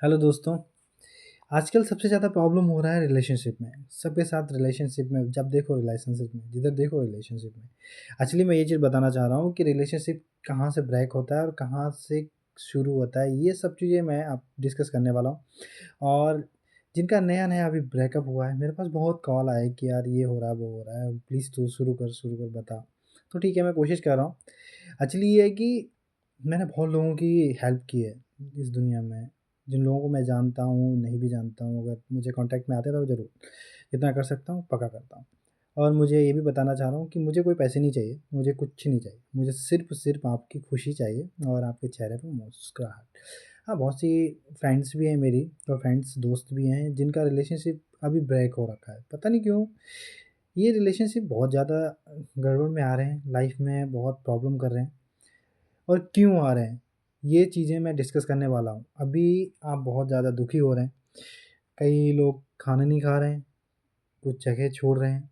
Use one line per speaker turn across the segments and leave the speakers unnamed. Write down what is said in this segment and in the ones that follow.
Hello दोस्तों। आजकल सबसे ज़्यादा प्रॉब्लम हो रहा है रिलेशनशिप में। सबके साथ रिलेशनशिप में जब देखो रिलेशनशिप में, जिधर देखो रिलेशनशिप में। एक्चुअली मैं ये चीज़ बताना चाह रहा हूँ कि रिलेशनशिप कहाँ से ब्रेक होता है और कहाँ से शुरू होता है, ये सब चीज़ें मैं आप डिस्कस करने वाला हूँ। और जिनका नया-नया अभी ब्रेकअप हुआ है, मेरे पास बहुत कॉल आए कि यार ये हो रहा है, वो हो रहा है, प्लीज़ तू शुरू कर बता। तो ठीक है, मैं कोशिश कर रहा हूँ। एक्चुअली ये है कि मैंने बहुत लोगों की हेल्प की है इस दुनिया में। जिन लोगों को मैं जानता हूँ, नहीं भी जानता हूँ, अगर मुझे कॉन्टैक्ट में आते हैं तो ज़रूर जितना कर सकता हूँ पक्का करता हूँ। और मुझे ये भी बताना चाह रहा हूँ कि मुझे कोई पैसे नहीं चाहिए, मुझे कुछ नहीं चाहिए। मुझे सिर्फ़ आपकी खुशी चाहिए और आपके चेहरे पे मुस्कुराहट। हाँ, बहुत सी फ्रेंड्स भी हैं मेरी और फ्रेंड्स दोस्त भी हैं जिनका रिलेशनशिप अभी ब्रेक हो रखा है। पता नहीं क्यों? ये रिलेशनशिप बहुत ज़्यादा गड़बड़ में आ रहे हैं, लाइफ़ में बहुत प्रॉब्लम कर रहे हैं। और क्यों आ रहे हैं, ये चीज़ें मैं डिस्कस करने वाला हूँ। अभी आप बहुत ज़्यादा दुखी हो रहे हैं, कई लोग खाना नहीं खा रहे हैं, कुछ जगह छोड़ रहे हैं,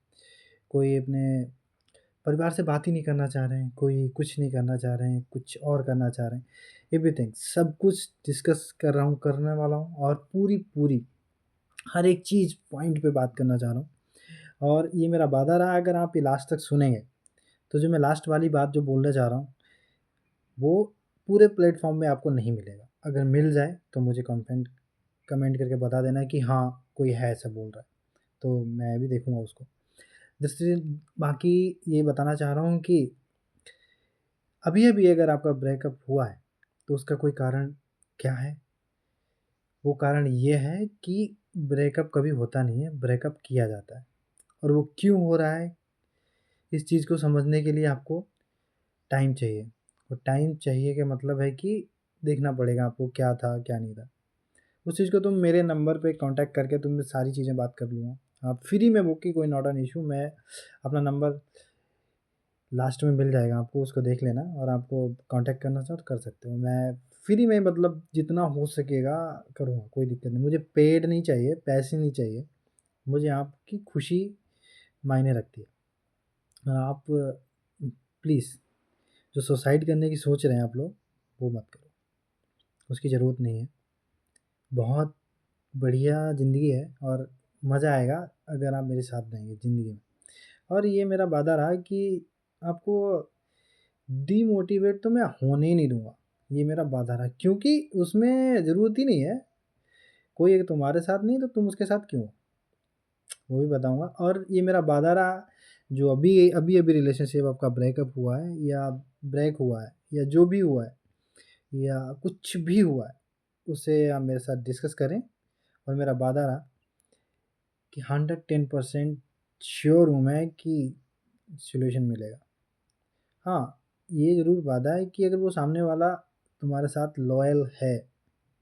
कोई अपने परिवार से बात ही नहीं करना चाह रहे हैं, कोई कुछ नहीं करना चाह रहे हैं, कुछ और करना चाह रहे हैं। एवरीथिंग सब कुछ डिस्कस कर रहा हूँ, करने वाला हूँ और पूरी हर एक चीज़ पॉइंट पे बात करना चाह रहा हूँ। और ये मेरा वादा रहा, अगर आप ये लास्ट तक सुनेंगे, तो जो मैं लास्ट वाली बात जो बोलने जा रहा हूँ वो पूरे प्लेटफ़ॉर्म में आपको नहीं मिलेगा। अगर मिल जाए तो मुझे कमेंट करके बता देना कि हाँ, कोई है ऐसा बोल रहा है, तो मैं भी देखूँगा उसको। जैसे बाकी ये बताना चाह रहा हूँ कि अभी-अभी अगर आपका ब्रेकअप हुआ है, तो उसका कोई कारण क्या है? वो कारण ये है कि ब्रेकअप कभी होता नहीं है, ब्रेकअप किया जाता है। और वो क्यों हो रहा है, इस चीज़ को समझने के लिए आपको टाइम चाहिए। और टाइम चाहिए का मतलब है कि देखना पड़ेगा आपको क्या था, क्या नहीं था। उस चीज़ को तुम मेरे नंबर पे कांटेक्ट करके तुमसे सारी चीज़ें बात कर लूँगा। आप फ्री में बुक की, कोई नॉट एन इश्यू। मैं अपना नंबर लास्ट में मिल जाएगा आपको, उसको देख लेना और आपको कांटेक्ट करना चाहो तो कर सकते हो। मैं फ्री में मतलब जितना हो सकेगा करूँगा, कोई दिक्कत नहीं। मुझे पेड नहीं चाहिए, पैसे नहीं चाहिए, मुझे आपकी खुशी मायने रखती है। और आप प्लीज़ जो सुसाइड करने की सोच रहे हैं आप लोग, वो मत करो, उसकी ज़रूरत नहीं है। बहुत बढ़िया ज़िंदगी है और मज़ा आएगा अगर आप मेरे साथ रहेंगे ज़िंदगी में। और ये मेरा वादा रहा कि आपको डिमोटिवेट तो मैं होने ही नहीं दूँगा, ये मेरा वादा रहा, क्योंकि उसमें ज़रूरत ही नहीं है। कोई अगर तुम्हारे साथ नहीं तो तुम उसके साथ क्यों हो? वो भी बताऊँगा। और ये मेरा वादा रहा, जो अभी-अभी रिलेशनशिप आपका ब्रेकअप हुआ है या ब्रेक हुआ है या जो भी हुआ है या कुछ भी हुआ है, उसे आप मेरे साथ डिस्कस करें। और मेरा वादा रहा कि 110% श्योर हूँ मैं कि सॉल्यूशन मिलेगा। हाँ, ये ज़रूर वादा है कि अगर वो सामने वाला तुम्हारे साथ लॉयल है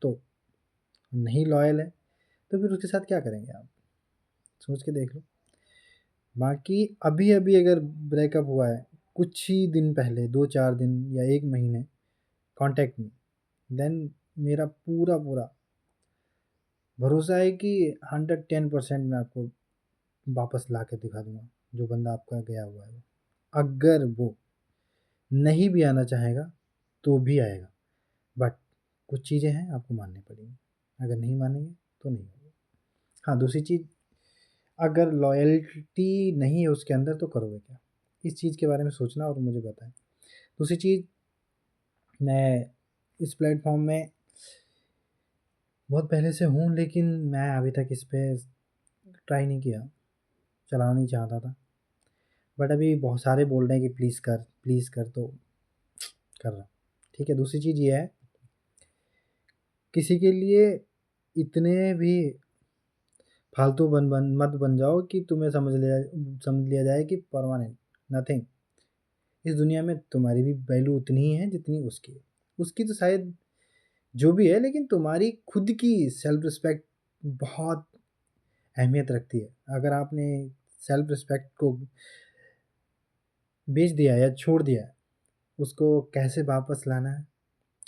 तो। नहीं लॉयल है तो फिर उसके साथ क्या करेंगे आप? सोच के देख लो। बाकी अभी-अभी अगर ब्रेकअप हुआ है, कुछ ही दिन पहले 2-4 दिन या 1 महीने, कॉन्टैक्ट मी, देन मेरा पूरा भरोसा है कि 110% मैं आपको वापस ला के दिखा दूँगा, जो बंदा आपका गया हुआ है वो। अगर वो नहीं भी आना चाहेगा, तो भी आएगा, बट कुछ चीज़ें हैं आपको माननी पड़ेंगी। अगर नहीं मानेंगे, तो नहीं होगा। हाँ, दूसरी चीज़, अगर लॉयल्टी नहीं है उसके अंदर तो करोगे क्या? इस चीज़ के बारे में सोचना और मुझे बताएँ। दूसरी चीज़, मैं इस प्लेटफ़ॉर्म में बहुत पहले से हूँ, लेकिन मैं अभी तक इस पे ट्राई नहीं किया, चलाना नहीं चाहता था। बट अभी बहुत सारे बोल रहे हैं कि प्लीज़ कर, तो कर रहा हूँ। ठीक है, दूसरी चीज़ ये है, किसी के लिए इतने भी फालतू मत बन जाओ कि तुम्हें समझ लिया जाए कि परमानेंट नथिंग। इस दुनिया में तुम्हारी भी वैल्यू उतनी ही है जितनी उसकी है। उसकी तो शायद जो भी है, लेकिन तुम्हारी खुद की सेल्फ रिस्पेक्ट बहुत अहमियत रखती है। अगर आपने सेल्फ रिस्पेक्ट को बेच दिया या छोड़ दिया है, उसको कैसे वापस लाना है,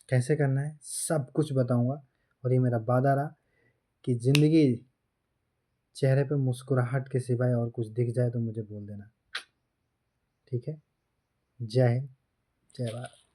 कैसे करना है, सब कुछ बताऊँगा। और ये मेरा वादा रहा कि ज़िंदगी चेहरे पे मुस्कुराहट के सिवाय और कुछ दिख जाए तो मुझे बोल देना। ठीक है? जय हिंद, जय भारत।